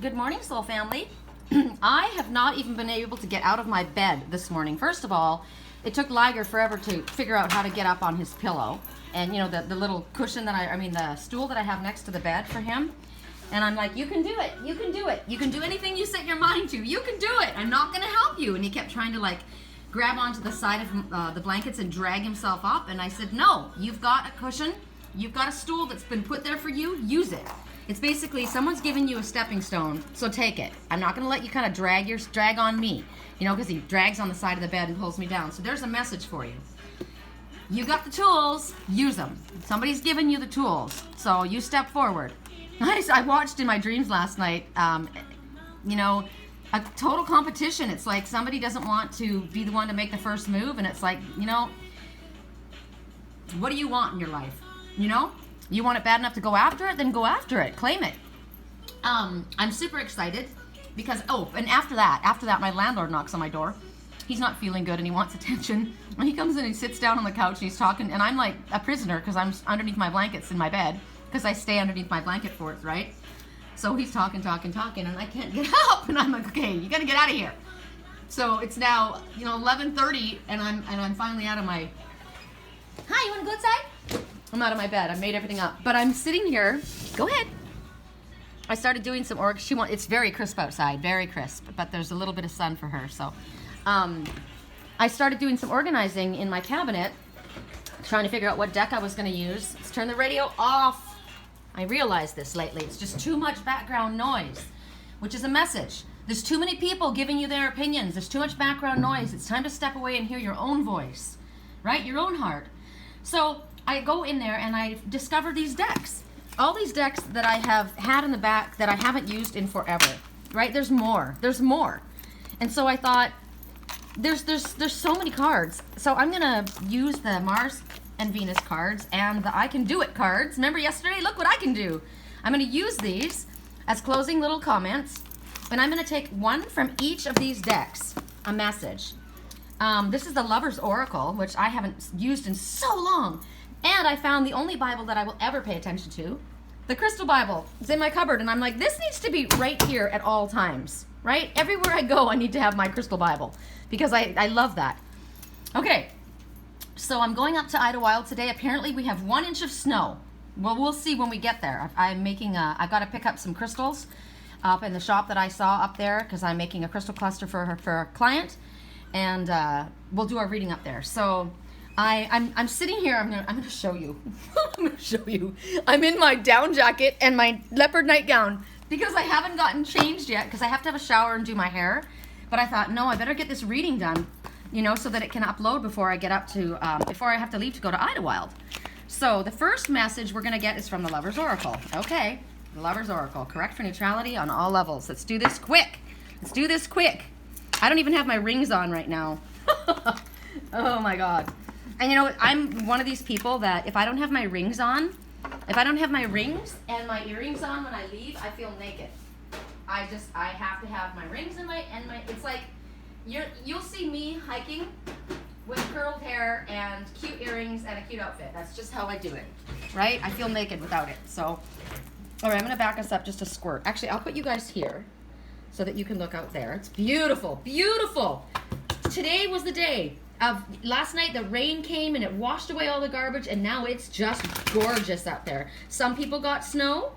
Good morning, Soul Family. I have not even been able to get out of my bed this morning. First of all, it took Liger forever to figure out how to get up on his pillow. And you know, the little cushion that the stool that I have next to the bed for him. And I'm like, you can do it, you can do it. You can do anything you set your mind to. You can do it. I'm not gonna help you. And he kept trying to like grab onto the side of the blankets and drag himself up. And I said, no, you've got a cushion. You've got a stool that's been put there for you. Use it. It's basically someone's giving you a stepping stone, so take it. I'm not going to let you kind of drag on me, you know, because he drags on the side of the bed and pulls me down. So there's a message for you. You got the tools, use them. Somebody's giving you the tools, so you step forward. I watched in my dreams last night, you know, a total competition. It's like somebody doesn't want to be the one to make the first move, and it's like, you know, what do you want in your life, you know? You want it bad enough to go after it? Then go after it. Claim it. I'm super excited because, and after that, my landlord knocks on my door. He's not feeling good and he wants attention. And he comes in and he sits down on the couch and he's talking, and I'm like a prisoner because I'm underneath my blankets in my bed because I stay underneath my blanket for it, right? So he's talking, and I can't get up, and I'm like, okay, you gotta get out of here. So it's now, 11:30, and I'm finally out of my. Hi, you wanna go outside? I'm out of my bed. I made everything up. But I'm sitting here. Go ahead. I started doing some it's very crisp outside, very crisp, but there's a little bit of sun for her. So I started doing some organizing in my cabinet, trying to figure out what deck I was going to use. Let's turn the radio off. I realized this lately. It's just too much background noise, which is a message. There's too many people giving you their opinions. There's too much background noise. It's time to step away and hear your own voice, right? Your own heart. So I go in there and I discover these decks. All these decks that I have had in the back that I haven't used in forever, right? There's more. And so I thought, there's so many cards. So I'm gonna use the Mars and Venus cards and the I Can Do It cards. Remember yesterday? Look what I can do. I'm gonna use these as closing little comments, and I'm gonna take one from each of these decks, a message. This is the Lover's Oracle, which I haven't used in so long. And I found the only Bible that I will ever pay attention to, the Crystal Bible. It's in my cupboard, and I'm like, this needs to be right here at all times, right? Everywhere I go, I need to have my Crystal Bible because I love that. Okay, so I'm going up to Idlewild today. Apparently, we have 1 inch of snow. Well, we'll see when we get there. I've got to pick up some crystals up in the shop that I saw up there because I'm making a crystal cluster for a client, and we'll do our reading up there. So I'm sitting here. I'm gonna show you. I'm gonna show you. I'm in my down jacket and my leopard nightgown because I haven't gotten changed yet because I have to have a shower and do my hair. But I thought, no, I better get this reading done, so that it can upload before I get up to before I have to leave to go to Idlewild. So the first message we're gonna get is from the Lover's Oracle. Okay, the Lover's Oracle, correct for neutrality on all levels. Let's do this quick. I don't even have my rings on right now. Oh my God. And I'm one of these people that if I don't have my rings on, if I don't have my rings and my earrings on when I leave, I feel naked. I have to have my rings and my, it's like, you'll see me hiking with curled hair and cute earrings and a cute outfit. That's just how I do it, right? I feel naked without it. So, all right, I'm gonna back us up just a squirt. Actually, I'll put you guys here so that you can look out there. It's beautiful, beautiful. Today was the day. Last night the rain came and it washed away all the garbage, and now it's just gorgeous out there. Some people got snow,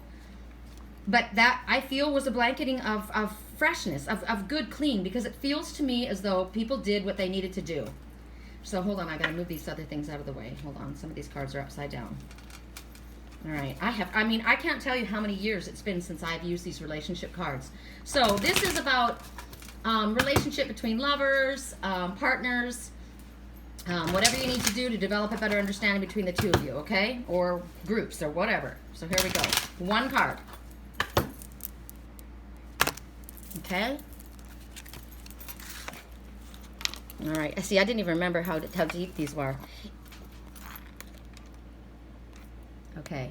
but that I feel was a blanketing of freshness, of good clean, because it feels to me as though people did what they needed to do. So hold on, I gotta move these other things out of the way. Hold on, some of these cards are upside down. All right, I can't tell you how many years it's been since I've used these relationship cards. So this is about relationship between lovers, partners, whatever you need to do to develop a better understanding between the two of you, okay? Or groups or whatever. So here we go. One card. Okay? All right. See, I didn't even remember how deep these were. Okay.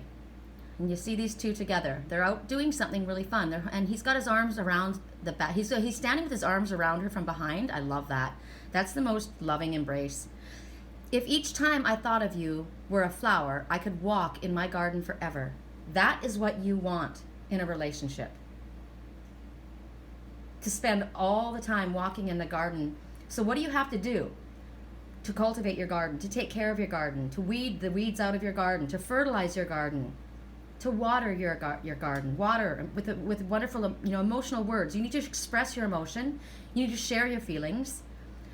And you see these two together. They're out doing something really fun. And he's got his arms around the back. He's standing with his arms around her from behind. I love that. That's the most loving embrace. If each time I thought of you were a flower, I could walk in my garden forever. That is what you want in a relationship. to spend all the time walking in the garden. So what do you have to do to cultivate your garden, to take care of your garden, to weed the weeds out of your garden, to fertilize your garden, to water your garden, water with wonderful, emotional words. You need to express your emotion. You need to share your feelings.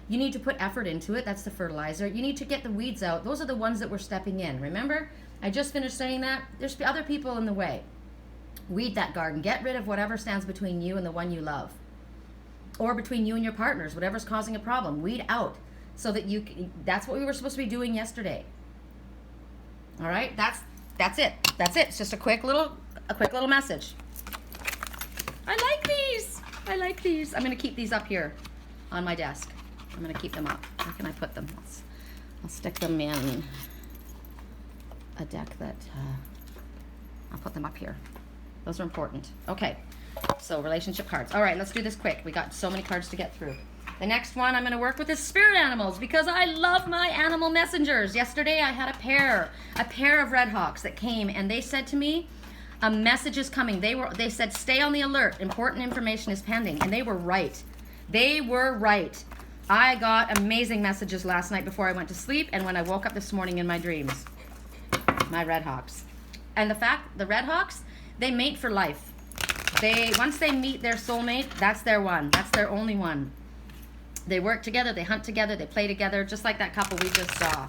You need to put effort into it. That's the fertilizer. You need to get the weeds out. Those are the ones that we're stepping in. Remember, I just finished saying that. There's other people in the way. Weed that garden. Get rid of whatever stands between you and the one you love, or between you and your partners, whatever's causing a problem. Weed out so that that's what we were supposed to be doing yesterday. All right, that's it. That's it. It's just a quick little message. I like these. I'm going to keep these up here on my desk. I'm going to keep them up. Where can I put them? I'll stick them in a deck that I'll put them up here. Those are important. Okay, so relationship cards. All right, let's do this quick. We got so many cards to get through. The next one I'm going to work with is spirit animals, because I love my animal messengers. Yesterday I had a pair of red hawks that came, and they said to me, a message is coming. They said, stay on the alert. Important information is pending. And they were right. They were right. I got amazing messages last night before I went to sleep, and when I woke up this morning in my dreams. My red hawks. And the red hawks, they mate for life. Once they meet their soulmate, that's their one. That's their only one. They work together, they hunt together, they play together, just like that couple we just saw.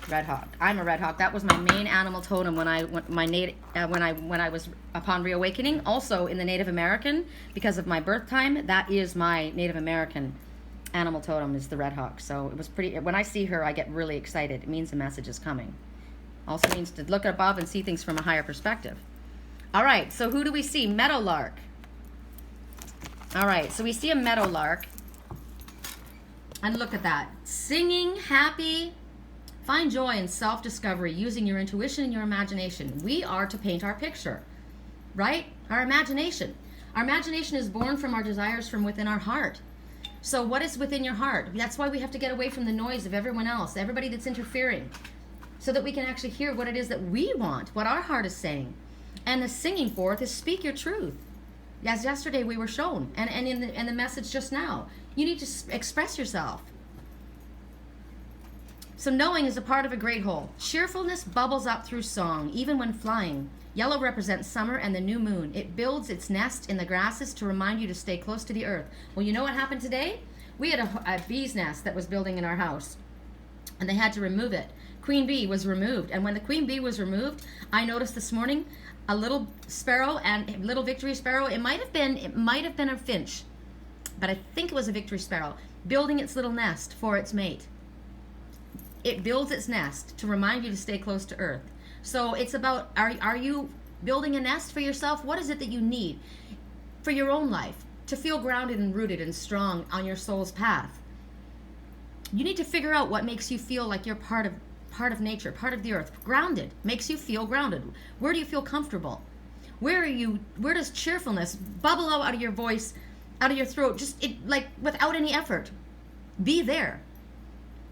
Red hawk. I'm a red hawk. That was my main animal totem when I was upon reawakening. Also in the Native American, because of my birth time, that is my Native American animal totem, is the red hawk. So it was pretty. When I see her, I get really excited. It means a message is coming. Also means to look above and see things from a higher perspective. All right. So who do we see? Meadowlark. All right. So we see a meadowlark, and look at that, singing, happy. Find joy in self-discovery using your intuition and your imagination. We are to paint our picture, right? Our imagination. Our imagination is born from our desires from within our heart. So what is within your heart? That's why we have to get away from the noise of everyone else, everybody that's interfering, so that we can actually hear what it is that we want, what our heart is saying. And the singing forth is speak your truth. As yesterday we were shown, and in the message just now. You need to express yourself. So knowing is a part of a great whole. Cheerfulness bubbles up through song, even when flying. Yellow represents summer and the new moon. It builds its nest in the grasses to remind you to stay close to the earth. Well, you know what happened today? We had a bee's nest that was building in our house, and they had to remove it. Queen bee was removed, and when the queen bee was removed, I noticed this morning a little sparrow and little victory sparrow. It might have been a finch, but I think it was a victory sparrow, building its little nest for its mate. It builds its nest to remind you to stay close to earth. So it's about, are you building a nest for yourself? What is it that you need for your own life to feel grounded and rooted and strong on your soul's path? You need to figure out what makes you feel like you're part of nature, part of the earth. Grounded makes you feel grounded. Where do you feel comfortable? Where does cheerfulness bubble out of your voice, out of your throat, like without any effort? Be there.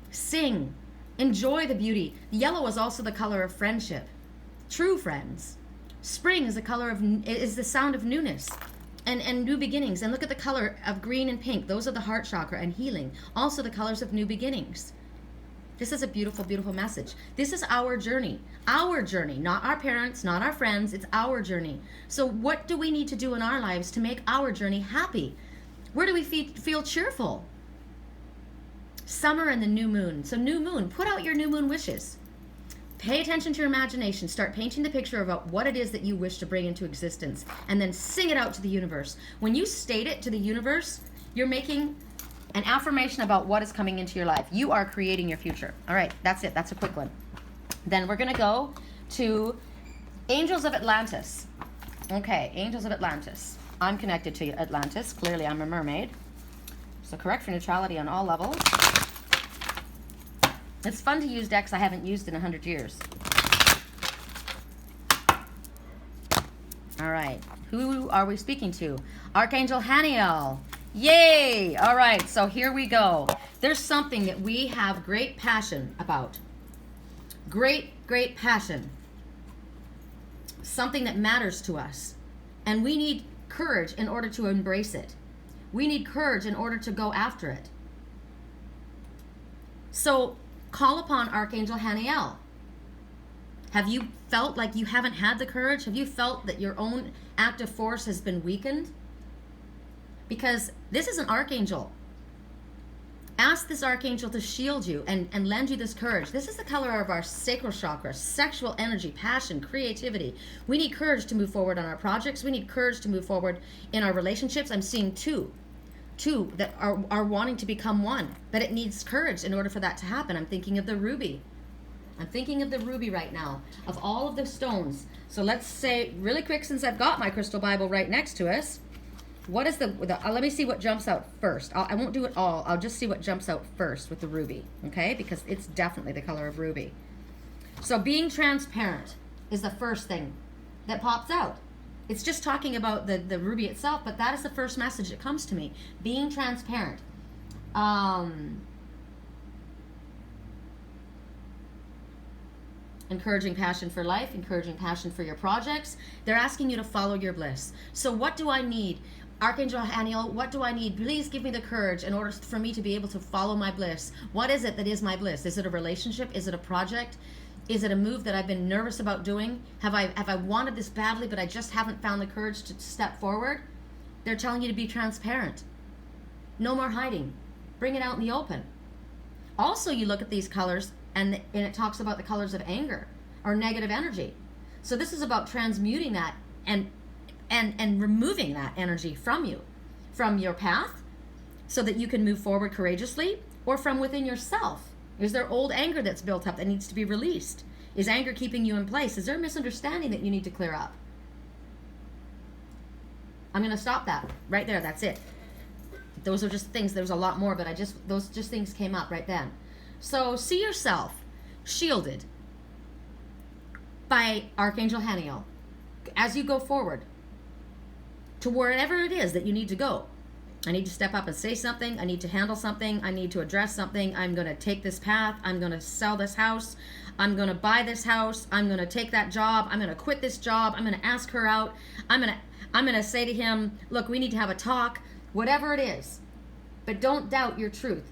Sing. Enjoy the beauty. Yellow is also the color of friendship. True friends. Spring is the sound of newness and new beginnings. And look at the color of green and pink. Those are the heart chakra and healing. Also the colors of new beginnings. This is a beautiful, beautiful message. This is our journey. Our journey, not our parents, not our friends. It's our journey. So what do we need to do in our lives to make our journey happy? Where do we feel cheerful? Summer and the new moon. So new moon, put out your new moon wishes. Pay attention to your imagination. Start painting the picture about what it is that you wish to bring into existence, and then sing it out to the universe. When you state it to the universe, you're making an affirmation about what is coming into your life. You are creating your future. All right, that's it. That's a quick one. Then we're going to go to Angels of Atlantis. Okay, Angels of Atlantis. I'm connected to Atlantis. Clearly, I'm a mermaid. So correct for neutrality on all levels. It's fun to use decks I haven't used in 100 years. All right. Who are we speaking to? Archangel Hanael. Yay! All right, so here we go. There's something that we have great passion about. Great, great passion. Something that matters to us. And we need courage in order to embrace it. We need courage in order to go after it. So call upon Archangel Hanael. Have you felt like you haven't had the courage? Have you felt that your own active force has been weakened? Because this is an archangel. Ask this archangel to shield you and lend you this courage. This is the color of our sacral chakra, sexual energy, passion, creativity. We need courage to move forward on our projects. We need courage to move forward in our relationships. I'm seeing two that are wanting to become one, but it needs courage in order for that to happen. I'm thinking of the ruby. I'm thinking of the ruby right now, of all of the stones. So let's say really quick, since I've got my crystal Bible right next to us, what is let me see what jumps out first. I won't do it all. I'll just see what jumps out first with the ruby, okay? Because it's definitely the color of ruby. So being transparent is the first thing that pops out. It's just talking about the ruby itself, but that is the first message that comes to me. Being transparent. Encouraging passion for life, encouraging passion for your projects. They're asking you to follow your bliss. So what do I need? Archangel Hanael, what do I need? Please give me the courage in order for me to be able to follow my bliss. What is it that is my bliss? Is it a relationship? Is it a project? Is it a move that I've been nervous about doing? Have I wanted this badly, but I just haven't found the courage to step forward? They're telling you to be transparent. No more hiding. Bring it out in the open. Also, you look at these colors, and it talks about the colors of anger or negative energy. So this is about transmuting that and removing that energy from you, from your path, so that you can move forward courageously, or from within yourself. Is there old anger that's built up that needs to be released? Is anger keeping you in place? Is there a misunderstanding that you need to clear up? I'm going to stop that right there. That's it. Those are just things. There's a lot more, but those things came up right then. So see yourself shielded by Archangel Hanael as you go forward to wherever it is that you need to go. I need to step up and say something. I need to handle something. I need to address something. I'm going to take this path. I'm going to sell this house. I'm going to buy this house. I'm going to take that job. I'm going to quit this job. I'm going to ask her out. I'm going to say to him, look, we need to have a talk. Whatever it is. But don't doubt your truth.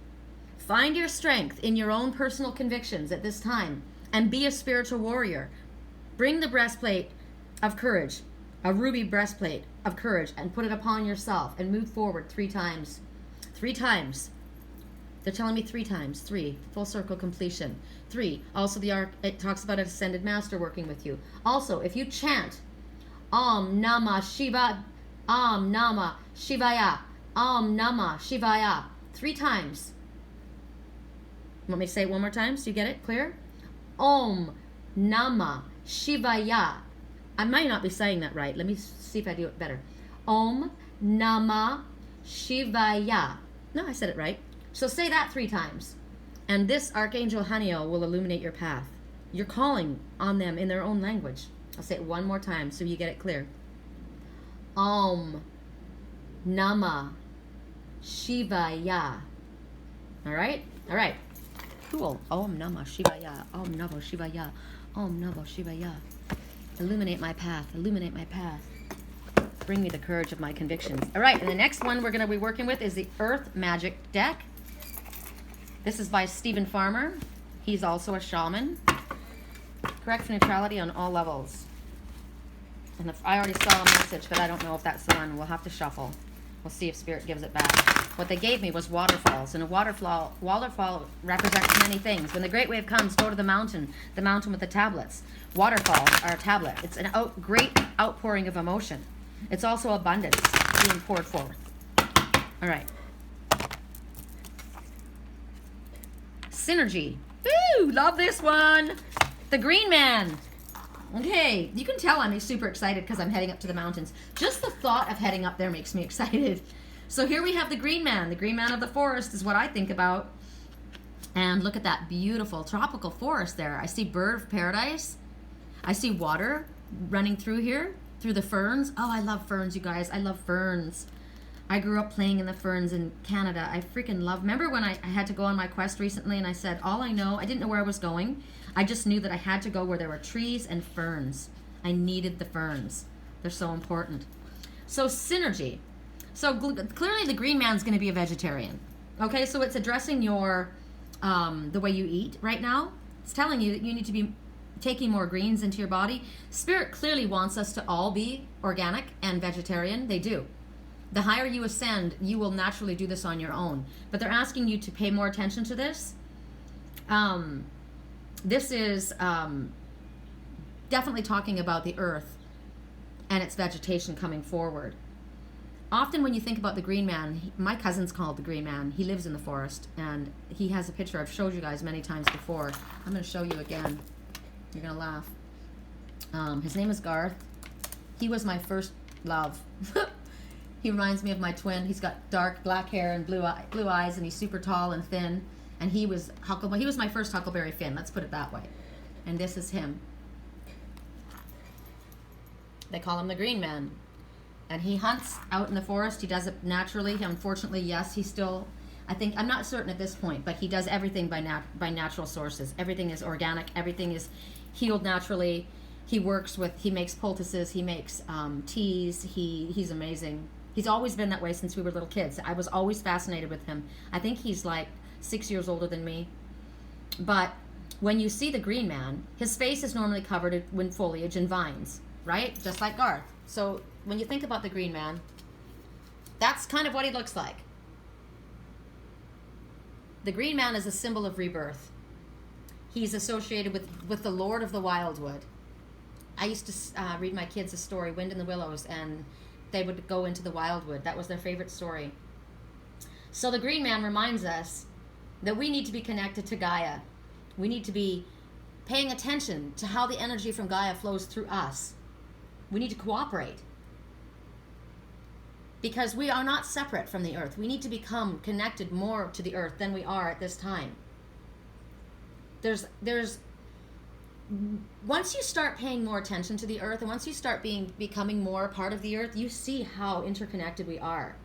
Find your strength in your own personal convictions at this time and be a spiritual warrior. Bring the breastplate of courage, a ruby breastplate of courage, and put it upon yourself and move forward 3 times. 3 times. They're telling me 3 times. 3. Full circle completion. 3. Also, it talks about an ascended master working with you. Also, if you chant Om Namah Shiva, Om Namah Shivaya, Om Namah Shivaya 3 times. Want me to say it one more time so you get it clear? Om Namah Shivaya. I might not be saying that right. Let me see if I do it better. Om Namah Shivaya. No, I said it right. So say that 3 times. And this Archangel Hanael will illuminate your path. You're calling on them in their own language. I'll say it one more time so you get it clear. Om Namah Shivaya. All right? All right. Cool. Om Namah Shivaya. Om Namah Shivaya. Om Namah Shivaya. Illuminate my path. Illuminate my path. Bring me the courage of my convictions. All right. And the next one we're going to be working with is the Earth Magic deck. This is by Stephen Farmer. He's also a shaman. Correct neutrality on all levels. And I already saw a message, but I don't know if that's the one. We'll have to shuffle. We'll see if Spirit gives it back. What they gave me was waterfalls, and a waterfall represents many things. When the great wave comes, go to the mountain with the tablets. Waterfalls are a tablet. It's a great outpouring of emotion. It's also abundance being poured forth. All right. Synergy. Woo! Love this one. The Green Man. Okay, you can tell I'm super excited because I'm heading up to the mountains. Just the thought of heading up there makes me excited. So here we have the Green Man. The Green Man of the forest is what I think about. And look at that beautiful tropical forest there. I see bird of paradise. I see water running through here, through the ferns. Oh, I love ferns, you guys. I love ferns. I grew up playing in the ferns in Canada. I freaking love. Remember when I had to go on my quest recently and I said, all I know, I didn't know where I was going. I just knew that I had to go where there were trees and ferns. I needed the ferns. They're so important. So synergy. So clearly the green man's going to be a vegetarian. Okay, so it's addressing your, the way you eat right now. It's telling you that you need to be taking more greens into your body. Spirit clearly wants us to all be organic and vegetarian. They do. The higher you ascend, you will naturally do this on your own. But they're asking you to pay more attention to this. This is definitely talking about the earth and its vegetation coming forward. Often when you think about the green man, my cousin's called the green man. He lives in the forest, and he has a picture I've showed you guys many times before. I'm going to show you again. You're going to laugh. His name is Garth. He was my first love. He reminds me of my twin. He's got dark black hair and blue eyes, and he's super tall and thin. And he was He was my first Huckleberry Finn. Let's put it that way. And this is him. They call him the green man. And he hunts out in the forest. He does it naturally. Unfortunately, yes, he still, I'm not certain at this point, but he does everything by natural sources. Everything is organic. Everything is healed naturally. He makes poultices. He makes teas. He's amazing. He's always been that way since we were little kids. I was always fascinated with him. I think he's like 6 years older than me. But when you see the green man, his face is normally covered in foliage and vines, right? Just like Garth. So when you think about the green man, that's kind of what he looks like. The green man is a symbol of rebirth. He's associated with the Lord of the Wildwood. I used to read my kids a story, Wind in the Willows, and they would go into the wildwood. That was their favorite story. So the green man reminds us that we need to be connected to Gaia. We need to be paying attention to how the energy from Gaia flows through us. We need to cooperate. Because we are not separate from the earth. We need to become connected more to the earth than we are at this time. Once you start paying more attention to the earth, and once you start becoming more a part of the earth, you see how interconnected we are.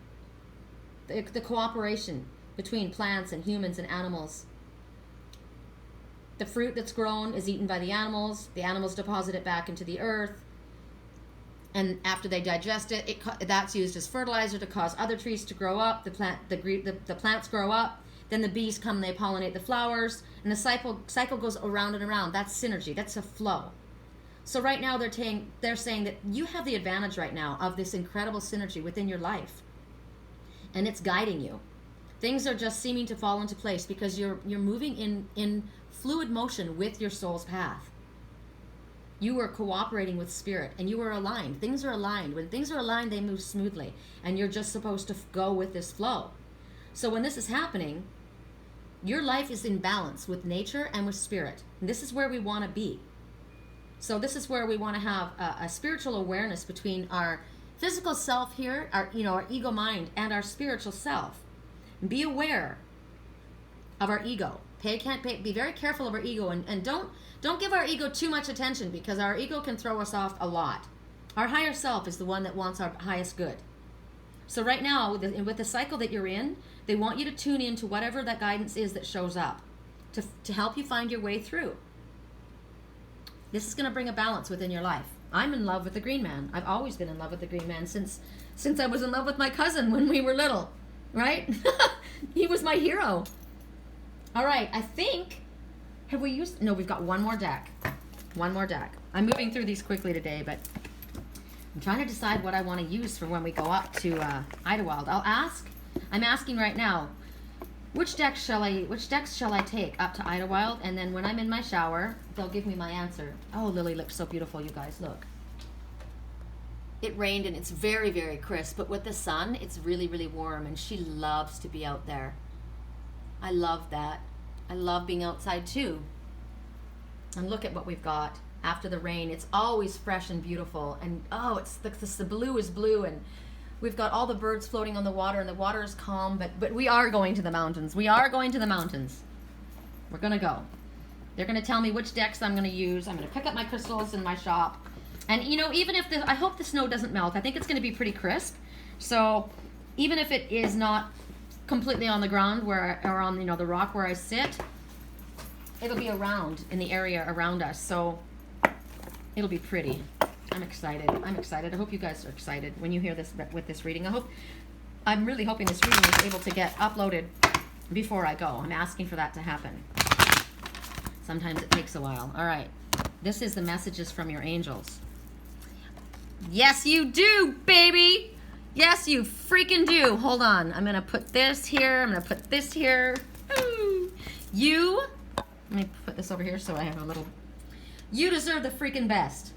The cooperation between plants and humans and animals. The fruit that's grown is eaten by the animals deposit it back into the earth, and after they digest it, that's used as fertilizer to cause other trees to grow up. The plants grow up, then the bees come, they pollinate the flowers, and the cycle goes around and around. That's synergy. That's a flow. So right now they're saying that you have the advantage right now of this incredible synergy within your life, and it's guiding you. Things are just seeming to fall into place because you're moving in fluid motion with your soul's path. You are cooperating with spirit, and you are aligned. Things are aligned. When things are aligned, they move smoothly, and you're just supposed to go with this flow. So when this is happening, your life is in balance with nature and with spirit. And this is where we want to be. So this is where we want to have a spiritual awareness between our physical self here, our ego mind, and our spiritual self. Be aware of our ego. Be very careful of our ego, and don't give our ego too much attention, because our ego can throw us off a lot. Our higher self is the one that wants our highest good. So right now, with the cycle that you're in, they want you to tune in to whatever that guidance is that shows up to help you find your way through. This is going to bring a balance within your life. I'm in love with the green man. I've always been in love with the green man since I was in love with my cousin when we were little, right? He was my hero. All right, I think, we've got one more deck. One more deck. I'm moving through these quickly today, but I'm trying to decide what I want to use for when we go up to Idlewild. I'm asking right now, which decks shall I take up to Idlewild? And then when I'm in my shower, they'll give me my answer. Oh, Lily looks so beautiful, you guys, look. It rained and it's very, very crisp, but with the sun, it's really, really warm, and she loves to be out there. I love that. I love being outside too. And look at what we've got after the rain. It's always fresh and beautiful. And the blue is blue, and we've got all the birds floating on the water, and the water is calm, but we are going to the mountains. We are going to the mountains. We're going to go. They're going to tell me which decks I'm going to use. I'm going to pick up my crystals in my shop. And even if I hope the snow doesn't melt. I think it's going to be pretty crisp. So even if it is not completely on the ground or on the rock where I sit, it'll be around in the area around us, so it'll be pretty. I'm excited. I'm excited. I hope you guys are excited when you hear this with this reading. I'm really hoping this reading is able to get uploaded before I go. I'm asking for that to happen. Sometimes it takes a while. All right. This is the messages from your angels. Yes, you do, baby. Yes, you freaking do. Hold on. I'm going to put this here. I'm going to put this here. Let me put this over here so I have a little. You deserve the freaking best.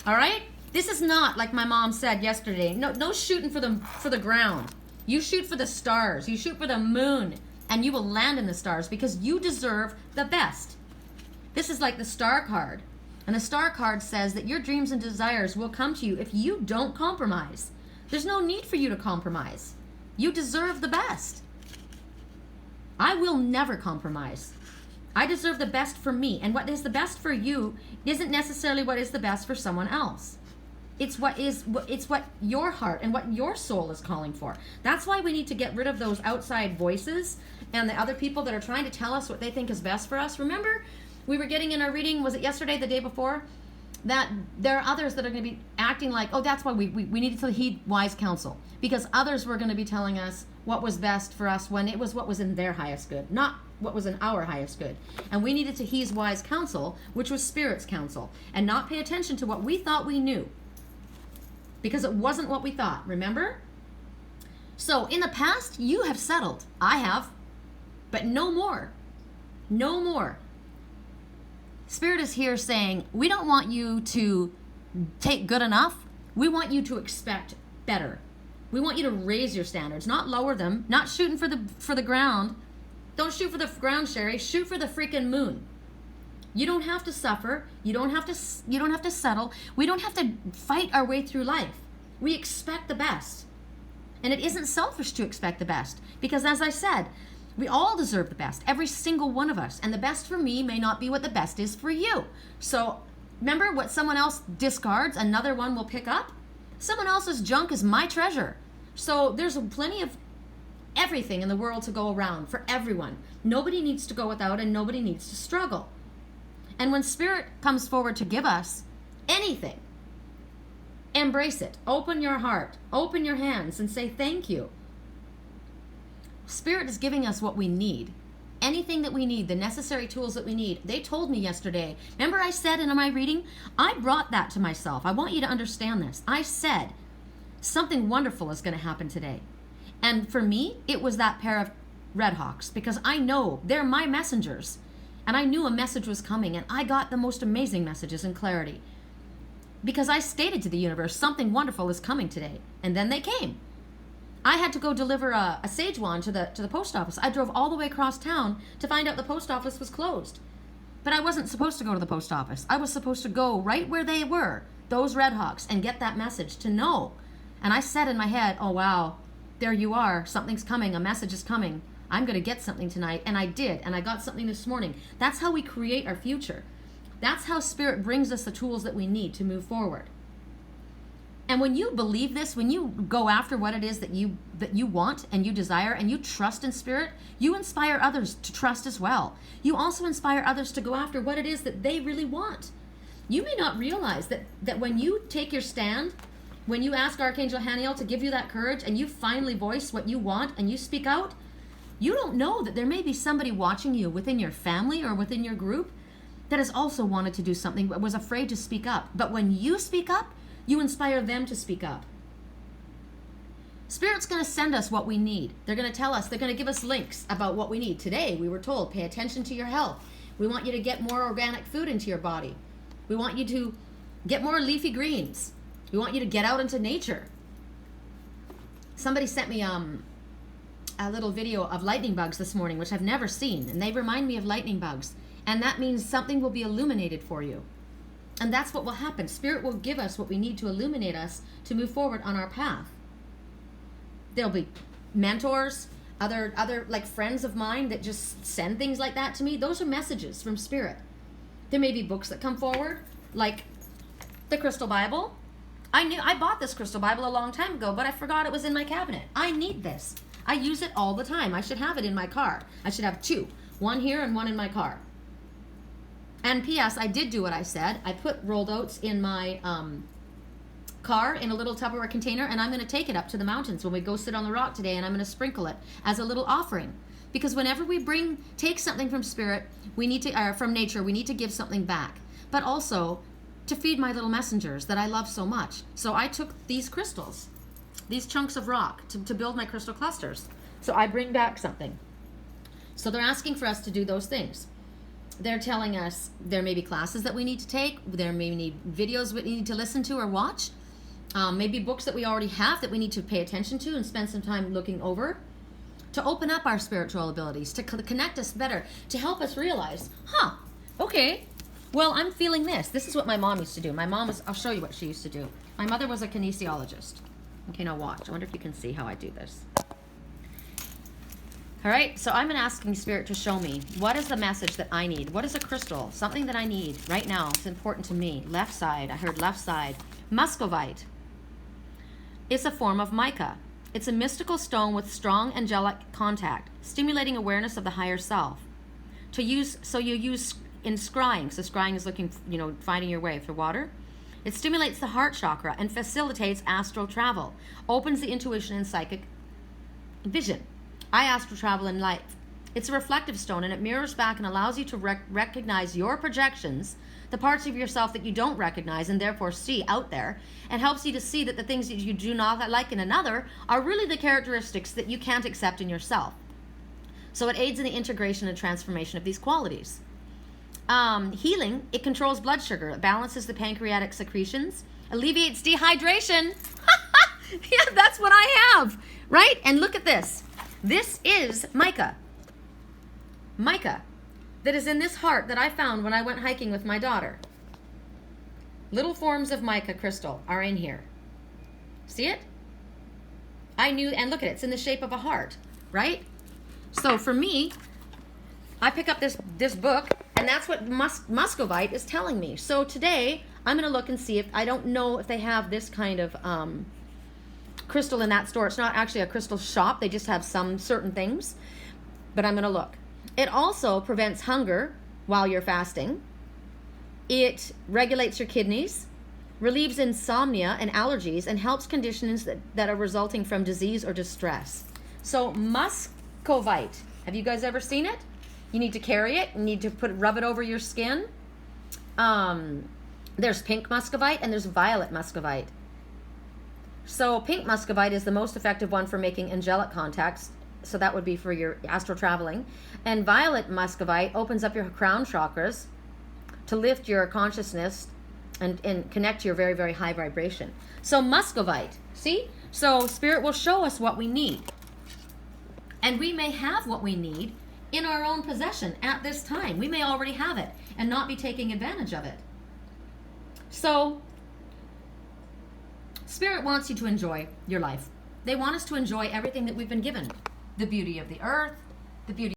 All right? This is not like my mom said yesterday. No shooting for the ground. You shoot for the stars. You shoot for the moon, and you will land in the stars because you deserve the best. This is like the star card. And the star card says that your dreams and desires will come to you if you don't compromise. There's no need for you to compromise. You deserve the best. I will never compromise. I deserve the best for me. And what is the best for you isn't necessarily what is the best for someone else. It's what your heart and what your soul is calling for. That's why we need to get rid of those outside voices and the other people that are trying to tell us what they think is best for us. Remember, we were getting in our reading, was it yesterday, the day before, that there are others that are going to be acting like, oh, that's why we needed to heed wise counsel. Because others were going to be telling us what was best for us when it was what was in their highest good, not what was in our highest good. And we needed to heed wise counsel, which was Spirit's counsel, and not pay attention to what we thought we knew. Because it wasn't what we thought, remember? So in the past, you have settled. I have. But no more. No more. Spirit is here saying, we don't want you to take good enough. We want you to expect better. We want you to raise your standards, not lower them, not shooting for the ground. Don't shoot for the ground, Sherry. Shoot for the freaking moon. You don't have to suffer. You don't have to settle. We don't have to fight our way through life. We expect the best. And it isn't selfish to expect the best. Because as I said, we all deserve the best. Every single one of us. And the best for me may not be what the best is for you. So remember, what someone else discards, another one will pick up. Someone else's junk is my treasure. So there's plenty of everything in the world to go around for everyone. Nobody needs to go without, and nobody needs to struggle. And when Spirit comes forward to give us anything, embrace it. Open your heart. Open your hands and say thank you. Spirit is giving us what we need. Anything that we need, the necessary tools that we need. They told me yesterday. Remember I said in my reading, I brought that to myself. I want you to understand this. I said something wonderful is going to happen today. And for me, it was that pair of Red Hawks, because I know they're my messengers. And I knew a message was coming, and I got the most amazing messages and clarity. Because I stated to the universe, something wonderful is coming today. And then they came. I had to go deliver a sage wand to the post office. I drove all the way across town to find out the post office was closed. But I wasn't supposed to go to the post office. I was supposed to go right where they were, those Red Hawks, and get that message to know. And I said in my head, oh wow, there you are. Something's coming. A message is coming. I'm going to get something tonight. And I did. And I got something this morning. That's how we create our future. That's how Spirit brings us the tools that we need to move forward. And when you believe this, when you go after what it is that you want and you desire, and you trust in Spirit, you inspire others to trust as well. You also inspire others to go after what it is that they really want. You may not realize that when you take your stand, when you ask Archangel Hanael to give you that courage and you finally voice what you want and you speak out, you don't know that there may be somebody watching you within your family or within your group that has also wanted to do something but was afraid to speak up. But when you speak up, you inspire them to speak up. Spirit's going to send us what we need. They're going to tell us, they're going to give us links about what we need. Today, we were told, pay attention to your health. We want you to get more organic food into your body. We want you to get more leafy greens. We want you to get out into nature. Somebody sent me a little video of lightning bugs this morning, which I've never seen, and they remind me of lightning bugs. And that means something will be illuminated for you. And that's what will happen. Spirit will give us what we need to illuminate us to move forward on our path. There'll be mentors, other like friends of mine that just send things like that to me. Those are messages from Spirit. There may be books that come forward, like the Crystal Bible. I bought this Crystal Bible a long time ago, but I forgot it was in my cabinet. I need this. I use it all the time. I should have it in my car. I should have two. One here and one in my car. And P.S. I did do what I said. I put rolled oats in my car in a little Tupperware container, and I'm going to take it up to the mountains when we go sit on the rock today, and I'm going to sprinkle it as a little offering. Because whenever we take something from spirit, we need to, from nature, we need to give something back. But also to feed my little messengers that I love so much. So I took these crystals, these chunks of rock, to build my crystal clusters. So I bring back something. So they're asking for us to do those things. They're telling us there may be classes that we need to take. There may be videos we need to listen to or watch. Maybe books that we already have that we need to pay attention to and spend some time looking over. To open up our spiritual abilities, to connect us better, to help us realize, okay, well, I'm feeling this. This is what my mom used to do. My mom was, I'll show you what she used to do. My mother was a kinesiologist. Okay, now watch. I wonder if you can see how I do this. All right, so I'm asking Spirit to show me, what is the message that I need? What is a crystal? Something that I need right now. It's important to me. Left side. I heard left side. Muscovite. It's a form of mica. It's a mystical stone with strong angelic contact, stimulating awareness of the higher self. So you use in scrying. So scrying is looking, finding your way through water. It stimulates the heart chakra and facilitates astral travel, opens the intuition and psychic vision. I astral travel in light. It's a reflective stone, and it mirrors back and allows you to recognize your projections, the parts of yourself that you don't recognize and therefore see out there, and helps you to see that the things that you do not like in another are really the characteristics that you can't accept in yourself. So it aids in the integration and transformation of these qualities. Healing, it controls blood sugar, it balances the pancreatic secretions, alleviates dehydration. Yeah, that's what I have, right? And look at this. This is mica. Mica that is in this heart that I found when I went hiking with my daughter. Little forms of mica crystal are in here. See it? I knew, and look at it, it's in the shape of a heart, right? So for me, I pick up this book, and that's what muscovite is telling me. So today, I'm going to look and see if, I don't know if they have this kind of crystal in that store. It's not actually a crystal shop. They just have some certain things, but I'm going to look. It also prevents hunger while you're fasting. It regulates your kidneys, relieves insomnia and allergies, and helps conditions that are resulting from disease or distress. So muscovite, have you guys ever seen it? You need to carry it. You need to rub it over your skin. There's pink muscovite and there's violet muscovite. So pink muscovite is the most effective one for making angelic contacts. So that would be for your astral traveling. And violet muscovite opens up your crown chakras to lift your consciousness and connect to your very, very high vibration. So muscovite, see? So Spirit will show us what we need. And we may have what we need in our own possession at this time. We may already have it and not be taking advantage of it. So Spirit wants you to enjoy your life. They want us to enjoy everything that we've been given. The beauty of the earth, the beauty